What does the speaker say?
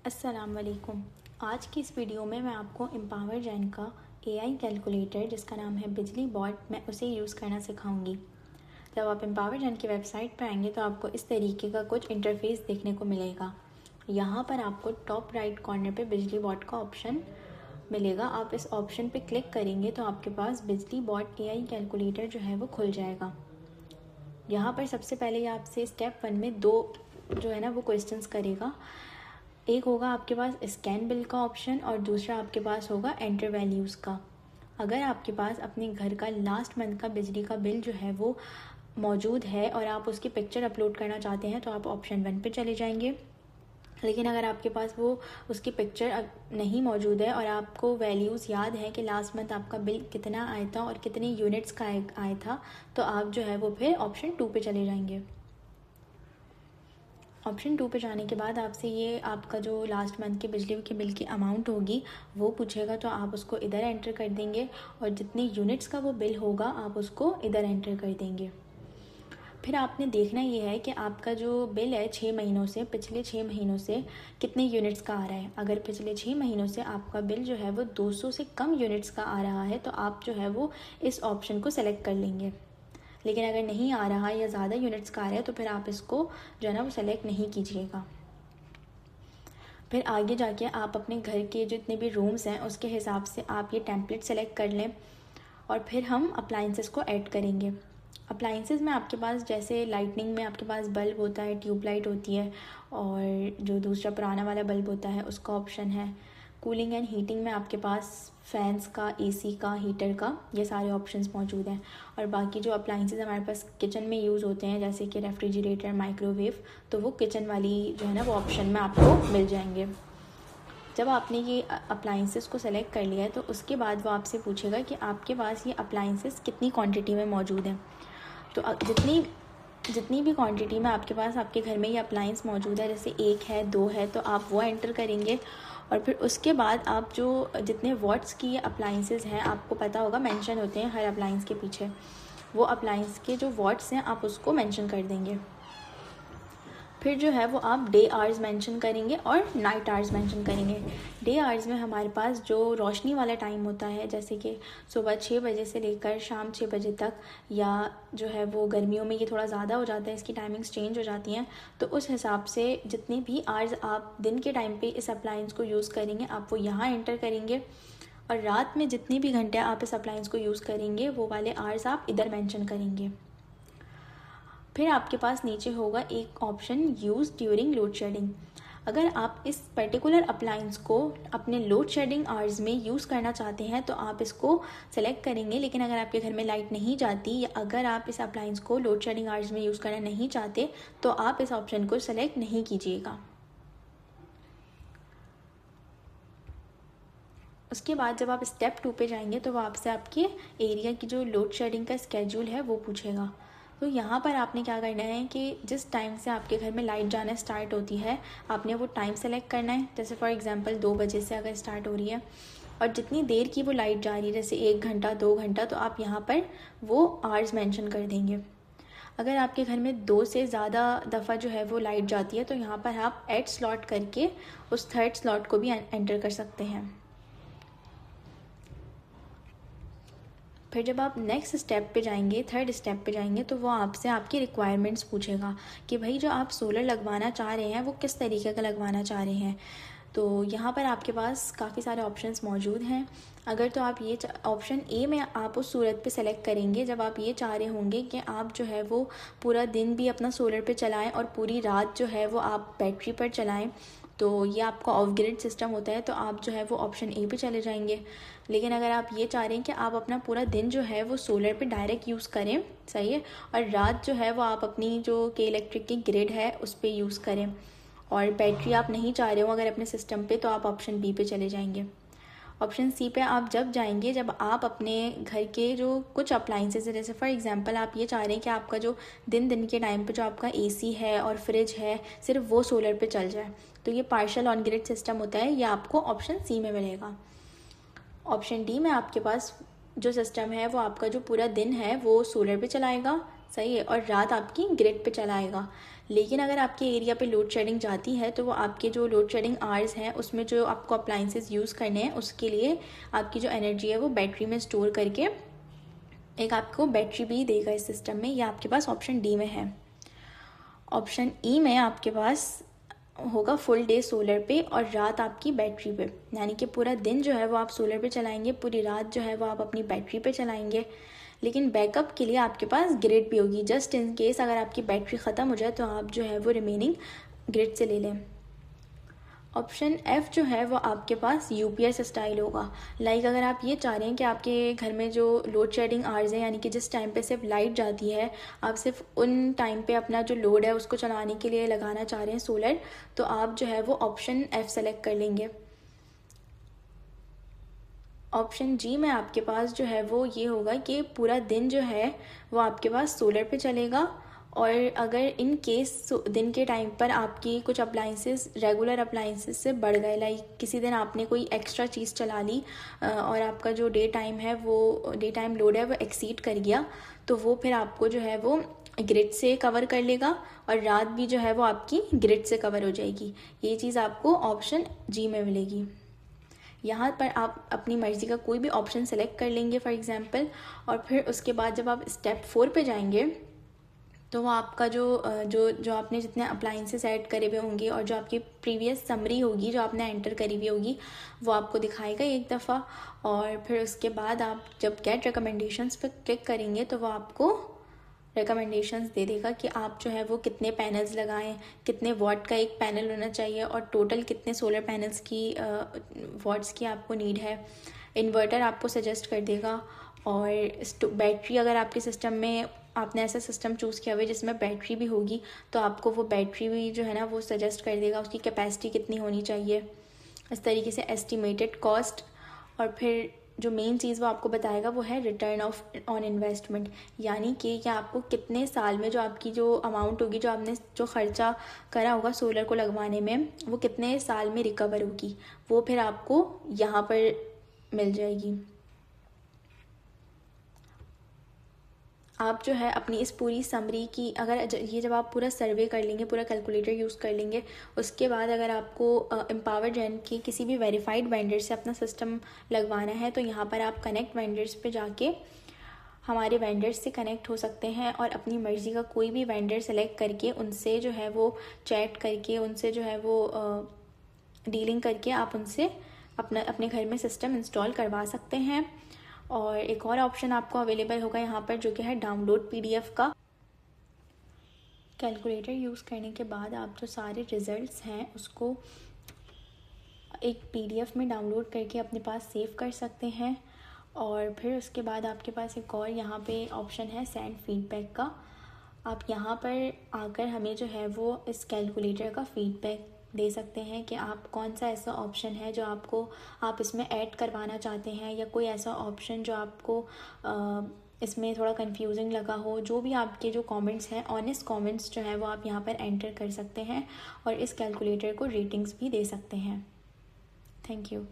अस्सलाम वालेकुम। आज की इस वीडियो में मैं आपको एम्पावर जैन का एआई कैलकुलेटर जिसका नाम है बिजली बॉट, मैं उसे यूज़ करना सिखाऊंगी। जब आप एम्पावर जैन की वेबसाइट पर आएंगे तो आपको इस तरीके का कुछ इंटरफेस देखने को मिलेगा। यहाँ पर आपको टॉप राइट कॉर्नर पे बिजली बॉट का ऑप्शन मिलेगा। आप इस ऑप्शन पे क्लिक करेंगे तो आपके पास बिजली बॉट एआई कैलकुलेटर जो है वो खुल जाएगा। यहाँ पर सबसे पहले ये आपसे स्टेप 1 में दो जो है ना वो क्वेश्चंस करेगा। एक होगा आपके पास स्कैन बिल का ऑप्शन और दूसरा आपके पास होगा एंटर वैल्यूज़ का। अगर आपके पास अपने घर का लास्ट मंथ का बिजली का बिल जो है वो मौजूद है और आप उसकी पिक्चर अपलोड करना चाहते हैं तो आप ऑप्शन 1 पे चले जाएंगे। लेकिन अगर आपके पास वो उसकी पिक्चर नहीं मौजूद है और आपको वैल्यूज़ याद है कि लास्ट मंथ आपका बिल कितना आया था और कितने यूनिट्स का आया था, तो आप जो है वो फिर ऑप्शन 2 पे चले जाएंगे। ऑप्शन 2 पे जाने के बाद आपसे ये आपका जो लास्ट मंथ के बिजली के बिल की अमाउंट होगी वो पूछेगा, तो आप उसको इधर एंटर कर देंगे और जितनी यूनिट्स का वो बिल होगा आप उसको इधर एंटर कर देंगे। फिर आपने देखना ये है कि आपका जो बिल है 6 महीनों से, पिछले 6 महीनों से कितने यूनिट्स का आ रहा है। अगर पिछले 6 महीनों से आपका बिल जो है वो 200 से कम यूनिट्स का आ रहा है तो आप जो है वो इस ऑप्शन को सेलेक्ट कर लेंगे। लेकिन अगर नहीं आ रहा या ज़्यादा यूनिट्स का आ रहा है तो फिर आप इसको जो है ना वो सेलेक्ट नहीं कीजिएगा। फिर आगे जाके आप अपने घर के जितने भी रूम्स हैं उसके हिसाब से आप ये टेम्पलेट सेलेक्ट कर लें और फिर हम अप्लाइंसेस को ऐड करेंगे। अप्लाइंसेस में आपके पास जैसे लाइटनिंग में आपके पास बल्ब होता है, ट्यूबलाइट होती है और जो दूसरा पुराना वाला बल्ब होता है उसका ऑप्शन है। कूलिंग एंड हीटिंग में आपके पास फैंस का, एसी का, हीटर का, ये सारे ऑप्शंस मौजूद हैं। और बाकी जो अप्लाइंसेस हमारे पास किचन में यूज़ होते हैं जैसे कि रेफ्रिजरेटर, माइक्रोवेव, तो वो किचन वाली जो है ना वो ऑप्शन में आपको मिल जाएंगे। जब आपने ये अप्लाइंसेस को सेलेक्ट कर लिया है तो उसके बाद वो आपसे पूछेगा कि आपके पास ये अप्लाइंसेस कितनी क्वांटिटी में मौजूद हैं। तो जितनी भी क्वांटिटी में आपके पास आपके घर में ये अप्लाइंस मौजूद है, जैसे 1 है, 2 है, तो आप वो एंटर करेंगे। और फिर उसके बाद आप जो जितने वॉट्स की ये अप्लाइंसेस हैं, आपको पता होगा मेंशन होते हैं हर अप्लाइंस के पीछे, वो अप्लाइंस के जो वॉट्स हैं आप उसको मेंशन कर देंगे। फिर जो है वो आप डे आवर्स मेंशन करेंगे और नाइट आवर्स मेंशन करेंगे। डे आवर्स में हमारे पास जो रोशनी वाला टाइम होता है जैसे कि सुबह 6 बजे से लेकर शाम 6 बजे तक, या जो है वो गर्मियों में ये थोड़ा ज़्यादा हो जाता है, इसकी टाइमिंग्स चेंज हो जाती हैं, तो उस हिसाब से जितने भी आवर्स आप दिन के टाइम पे इस अप्लायंस को यूज़ करेंगे आप वो यहाँ एंटर करेंगे। और रात में जितने भी घंटे आप इस अप्लायंस को यूज़ करेंगे वो वाले आवर्स आप इधर मेंशन करेंगे। फिर आपके पास नीचे होगा एक option use during load shedding. अगर आप इस पर्टिकुलर अप्लायंस को अपने लोड शेडिंग आवर्स में यूज़ करना चाहते हैं तो आप इसको सेलेक्ट करेंगे। लेकिन अगर आपके घर में लाइट नहीं जाती या अगर आप इस अप्लायंस को लोड शेडिंग आवर्स में यूज़ करना नहीं चाहते तो आप इस ऑप्शन को सेलेक्ट नहीं कीजिएगा। उसके बाद जब आप स्टेप 2 पे जाएंगे तो वो आपसे आपके एरिया की जो लोड शेडिंग का स्केड्यूल है वो पूछेगा। तो यहाँ पर आपने क्या करना है कि जिस टाइम से आपके घर में लाइट जाना स्टार्ट होती है आपने वो टाइम सेलेक्ट करना है। जैसे फॉर एग्जांपल 2 बजे से अगर स्टार्ट हो रही है और जितनी देर की वो लाइट जा रही है, जैसे 1 घंटा 2 घंटा, तो आप यहाँ पर वो आवर्स मेंशन कर देंगे। अगर आपके घर में 2 से ज़्यादा दफ़ा जो है वो लाइट जाती है तो यहाँ पर आप ऐड स्लॉट करके उस थर्ड स्लॉट को भी एंटर कर सकते हैं। फिर जब आप नेक्स्ट स्टेप पे जाएंगे, थर्ड स्टेप पे जाएंगे, तो वो आपसे आपकी रिक्वायरमेंट्स पूछेगा कि भाई जो आप सोलर लगवाना चाह रहे हैं वो किस तरीके का लगवाना चाह रहे हैं। तो यहाँ पर आपके पास काफ़ी सारे ऑप्शंस मौजूद हैं। अगर तो आप ये ऑप्शन ए में आप उस सूरत पे सेलेक्ट करेंगे जब आप ये चाह रहे होंगे कि आप जो है वो पूरा दिन भी अपना सोलर पे चलाएं और पूरी रात जो है वो आप बैटरी पर चलाएं, तो ये आपका ऑफ ग्रिड सिस्टम होता है, तो आप जो है वो ऑप्शन ए पे चले जाएंगे। लेकिन अगर आप ये चाह रहे हैं कि आप अपना पूरा दिन जो है वो सोलर पे डायरेक्ट यूज़ करें, सही है, और रात जो है वो आप अपनी जो के इलेक्ट्रिक की ग्रिड है उस पर यूज़ करें और बैटरी आप नहीं चाह रहे हो अगर अपने सिस्टम पे, तो आप ऑप्शन बी पे चले जाएंगे। ऑप्शन सी पे आप जब जाएंगे जब आप अपने घर के जो कुछ अप्लाइंसेस है, जैसे फॉर एग्जांपल आप ये चाह रहे हैं कि आपका जो दिन के टाइम पे जो आपका एसी है और फ्रिज है सिर्फ वो सोलर पे चल जाए, तो ये पार्शियल ऑन ग्रिड सिस्टम होता है, ये आपको ऑप्शन सी में मिलेगा। ऑप्शन डी में आपके पास जो सिस्टम है वो आपका जो पूरा दिन है वो सोलर पे चलाएगा, सही है, और रात आपकी ग्रिड पे चलाएगा। लेकिन अगर आपके एरिया पे लोड शेडिंग जाती है तो वो आपके जो लोड शेडिंग आवर्स हैं उसमें जो आपको अप्लाइंसेस यूज़ करने हैं उसके लिए आपकी जो एनर्जी है वो बैटरी में स्टोर करके एक आपको बैटरी भी देगा इस सिस्टम में। यह आपके पास ऑप्शन डी में है। ऑप्शन ई में आपके पास होगा फुल डे सोलर पे और रात आपकी बैटरी पे, यानी कि पूरा दिन जो है वो आप सोलर पे चलाएंगे, पूरी रात जो है वो आप अपनी बैटरी पे चलाएंगे। लेकिन बैकअप के लिए आपके पास ग्रिड भी होगी, जस्ट इन केस अगर आपकी बैटरी ख़त्म हो जाए तो आप जो है वो रिमेनिंग ग्रिड से ले लें। ऑप्शन एफ जो है वो आपके पास यूपीएस स्टाइल होगा। लाइक अगर आप ये चाह रहे हैं कि आपके घर में जो लोड शेडिंग आवर्स हैं, यानी कि जिस टाइम पे सिर्फ लाइट जाती है, आप सिर्फ उन टाइम पे अपना जो लोड है उसको चलाने के लिए लगाना चाह रहे हैं सोलर, तो आप जो है वो ऑप्शन एफ सेलेक्ट कर लेंगे। ऑप्शन जी में आपके पास जो है वो ये होगा कि पूरा दिन जो है वो आपके पास सोलर पे चलेगा, और अगर इन केस दिन के टाइम पर आपकी कुछ अप्लाइंसेस रेगुलर अप्लाइंसेस से बढ़ गए, लाइक किसी दिन आपने कोई एक्स्ट्रा चीज़ चला ली और आपका जो डे टाइम है वो डे टाइम लोड है वो एक्सीड कर गया, तो वो फिर आपको जो है वो ग्रिड से कवर कर लेगा और रात भी जो है वो आपकी ग्रिड से कवर हो जाएगी। ये चीज़ आपको ऑप्शन जी में मिलेगी। यहाँ पर आप अपनी मर्ज़ी का कोई भी ऑप्शन सेलेक्ट कर लेंगे फॉर एग्ज़ाम्पल, और फिर उसके बाद जब आप स्टेप 4 पे जाएंगे तो वो आपका जो आपने जितने अप्लाइंसेस ऐड करे हुए होंगे और जो आपकी प्रीवियस समरी होगी जो आपने एंटर करी हुई होगी वो आपको दिखाएगा एक दफ़ा, और फिर उसके बाद आप जब गेट रिकमेंडेशंस पर क्लिक करेंगे तो वो आपको रिकमेंडेशंस दे देगा कि आप जो है वो कितने पैनल्स लगाएं, कितने वॉट का एक पैनल होना चाहिए और टोटल कितने सोलर पैनल्स की वॉट्स की आपको नीड है। इन्वर्टर आपको सजेस्ट कर देगा, और बैटरी अगर आपके सिस्टम में आपने ऐसा सिस्टम चूज़ किया हुआ है जिसमें बैटरी भी होगी तो आपको वो बैटरी भी जो है ना वो सजेस्ट कर देगा, उसकी कैपेसिटी कितनी होनी चाहिए, इस तरीके से एस्टिमेटेड कॉस्ट। और फिर जो मेन चीज़ वो आपको बताएगा वो है रिटर्न ऑन इन्वेस्टमेंट, यानी कि आपको कितने साल में जो आपकी जो अमाउंट होगी, जो आपने जो ख़र्चा करा होगा सोलर को लगवाने में, वो कितने साल में रिकवर होगी, वो फिर आपको यहाँ पर मिल जाएगी। आप जो है अपनी इस पूरी समरी की अगर ये जब आप पूरा सर्वे कर लेंगे, पूरा कैलकुलेटर यूज़ कर लेंगे, उसके बाद अगर आपको एम्पावर जेन की किसी भी वेरीफाइड वेंडर से अपना सिस्टम लगवाना है तो यहाँ पर आप कनेक्ट वेंडर्स पे जाके हमारे वेंडर्स से कनेक्ट हो सकते हैं और अपनी मर्ज़ी का कोई भी वेंडर सेलेक्ट करके उनसे जो है वो चैट करके उनसे जो है वो डीलिंग करके आप उनसे अपने घर में सिस्टम इंस्टॉल करवा सकते हैं। और एक और ऑप्शन आपको अवेलेबल होगा यहाँ पर जो कि है डाउनलोड पीडीएफ का। कैलकुलेटर यूज़ करने के बाद आप जो सारे रिज़ल्ट्स हैं उसको एक पीडीएफ में डाउनलोड करके अपने पास सेव कर सकते हैं, और फिर उसके बाद आपके पास एक और यहाँ पे ऑप्शन है सेंड फीडबैक का। आप यहाँ पर आकर हमें जो है वो इस कैलकुलेटर का फीडबैक दे सकते हैं कि आप कौन सा ऐसा ऑप्शन है जो आप इसमें ऐड करवाना चाहते हैं, या कोई ऐसा ऑप्शन जो आपको इसमें थोड़ा कंफ्यूजिंग लगा हो। जो भी आपके जो कमेंट्स हैं, ऑनेस्ट कमेंट्स जो है वो आप यहाँ पर एंटर कर सकते हैं और इस कैलकुलेटर को रेटिंग्स भी दे सकते हैं। Thank you.